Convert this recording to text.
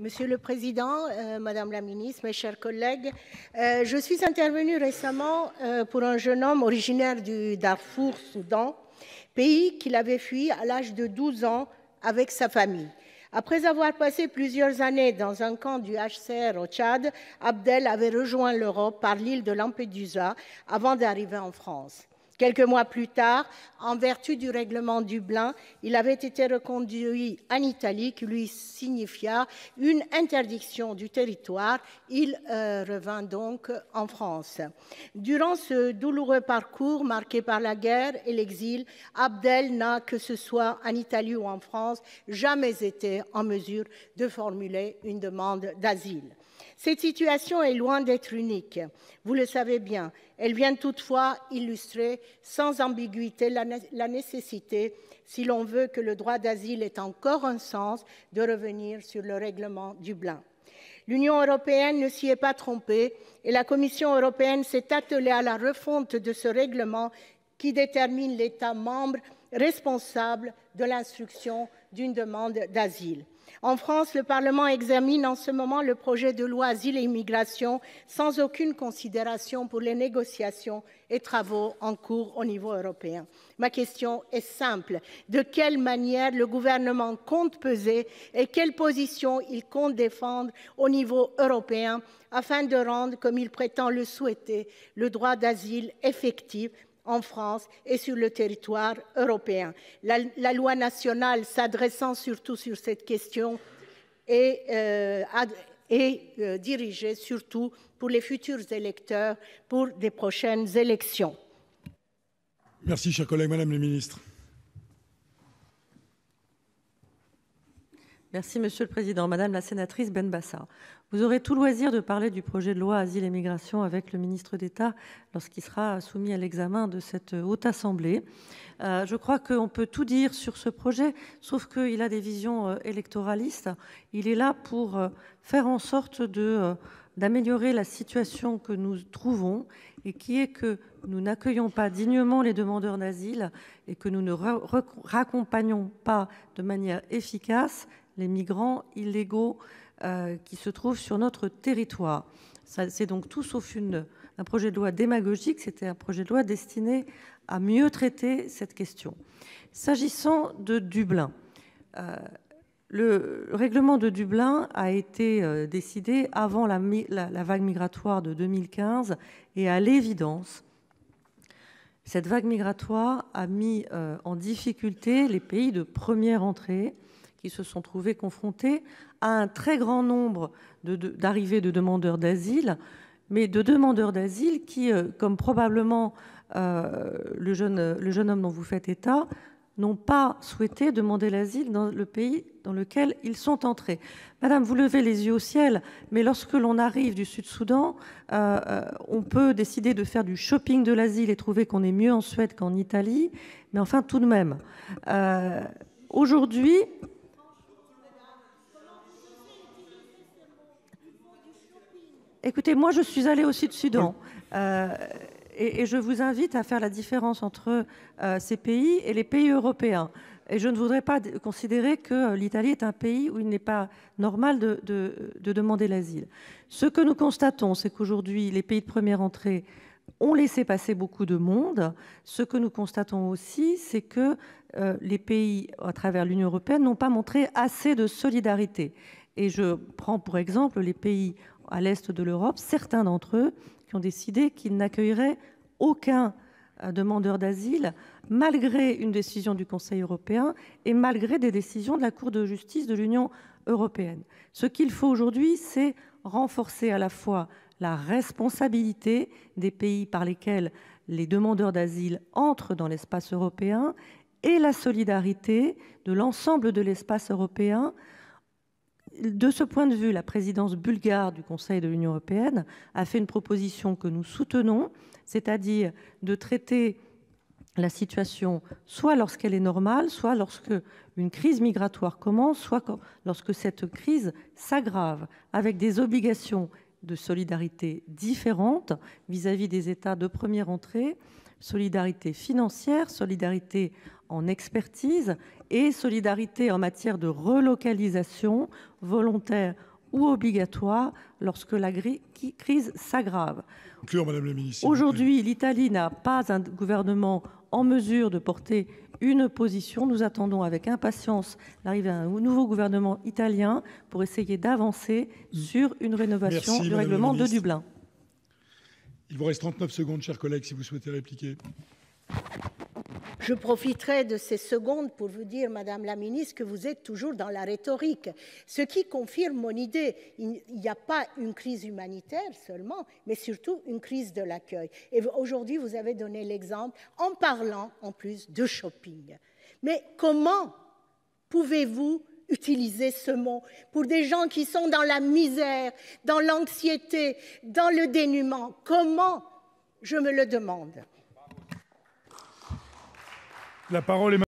Monsieur le Président, Madame la Ministre, mes chers collègues, je suis intervenue récemment pour un jeune homme originaire du Darfour, Soudan, pays qu'il avait fui à l'âge de 12 ans avec sa famille. Après avoir passé plusieurs années dans un camp du HCR au Tchad, Abdel avait rejoint l'Europe par l'île de Lampedusa avant d'arriver en France. Quelques mois plus tard, en vertu du règlement Dublin, il avait été reconduit en Italie, qui lui signifia une interdiction du territoire. Il revint donc en France. Durant ce douloureux parcours marqué par la guerre et l'exil, Abdel n'a, que ce soit en Italie ou en France, jamais été en mesure de formuler une demande d'asile. Cette situation est loin d'être unique, vous le savez bien. Elle vient toutefois illustrer sans ambiguïté la nécessité, si l'on veut que le droit d'asile ait encore un sens, de revenir sur le règlement Dublin. L'Union européenne ne s'y est pas trompée et la Commission européenne s'est attelée à la refonte de ce règlement qui détermine l'État membre responsable de l'instruction d'une demande d'asile. En France, le Parlement examine en ce moment le projet de loi Asile et Immigration sans aucune considération pour les négociations et travaux en cours au niveau européen. Ma question est simple. De quelle manière le gouvernement compte peser et quelle position il compte défendre au niveau européen afin de rendre, comme il prétend le souhaiter, le droit d'asile effectif en France et sur le territoire européen. La loi nationale s'adressant surtout sur cette question est dirigée surtout pour les futurs électeurs pour des prochaines élections. Merci, cher collègue. Madame la ministre. Merci, Monsieur le Président. Madame la sénatrice Benbassa, vous aurez tout loisir de parler du projet de loi Asile et Migration avec le ministre d'État lorsqu'il sera soumis à l'examen de cette Haute Assemblée. Je crois qu'on peut tout dire sur ce projet, sauf qu'il a des visions électoralistes. Il est là pour faire en sorte d'améliorer la situation que nous trouvons et qui est que nous n'accueillons pas dignement les demandeurs d'asile et que nous ne raccompagnons pas de manière efficace les migrants illégaux qui se trouvent sur notre territoire. C'est donc tout sauf un projet de loi démagogique, c'était un projet de loi destiné à mieux traiter cette question. S'agissant de Dublin, le règlement de Dublin a été décidé avant la vague migratoire de 2015 et à l'évidence, cette vague migratoire a mis en difficulté les pays de première entrée qui se sont trouvés confrontés à un très grand nombre d'arrivées de demandeurs d'asile, mais de demandeurs d'asile qui, comme probablement le jeune homme dont vous faites état, n'ont pas souhaité demander l'asile dans le pays dans lequel ils sont entrés. Madame, vous levez les yeux au ciel, mais lorsque l'on arrive du Sud-Soudan, on peut décider de faire du shopping de l'asile et trouver qu'on est mieux en Suède qu'en Italie, mais enfin tout de même. Aujourd'hui, écoutez, moi je suis allée au Sud-Soudan et je vous invite à faire la différence entre ces pays et les pays européens. Et je ne voudrais pas considérer que l'Italie est un pays où il n'est pas normal de demander l'asile. Ce que nous constatons, c'est qu'aujourd'hui, les pays de première entrée ont laissé passer beaucoup de monde. Ce que nous constatons aussi, c'est que les pays à travers l'Union européenne n'ont pas montré assez de solidarité. Et je prends pour exemple les pays à l'est de l'Europe, certains d'entre eux qui ont décidé qu'ils n'accueilleraient aucun demandeur d'asile, malgré une décision du Conseil européen et malgré des décisions de la Cour de justice de l'Union européenne. Ce qu'il faut aujourd'hui, c'est renforcer à la fois la responsabilité des pays par lesquels les demandeurs d'asile entrent dans l'espace européen et la solidarité de l'ensemble de l'espace européen. De ce point de vue, la présidence bulgare du Conseil de l'Union européenne a fait une proposition que nous soutenons, c'est-à-dire de traiter la situation soit lorsqu'elle est normale, soit lorsque une crise migratoire commence, soit lorsque cette crise s'aggrave, avec des obligations de solidarité différentes vis-à-vis des États de première entrée, solidarité financière, solidarité en expertise et solidarité en matière de relocalisation volontaire ou obligatoire lorsque la crise s'aggrave. Conclure, Madame la Ministre. Aujourd'hui, l'Italie n'a pas un gouvernement en mesure de porter une position. Nous attendons avec impatience l'arrivée d'un nouveau gouvernement italien pour essayer d'avancer sur une rénovation du règlement de Dublin. Il vous reste 39 secondes, chers collègues, si vous souhaitez répliquer. Je profiterai de ces secondes pour vous dire, Madame la Ministre, que vous êtes toujours dans la rhétorique, ce qui confirme mon idée. Il n'y a pas une crise humanitaire seulement, mais surtout une crise de l'accueil. Et aujourd'hui, vous avez donné l'exemple en parlant en plus de shopping. Mais comment pouvez-vous utiliser ce mot pour des gens qui sont dans la misère, dans l'anxiété, dans le dénuement? Comment? Je me le demande. La parole est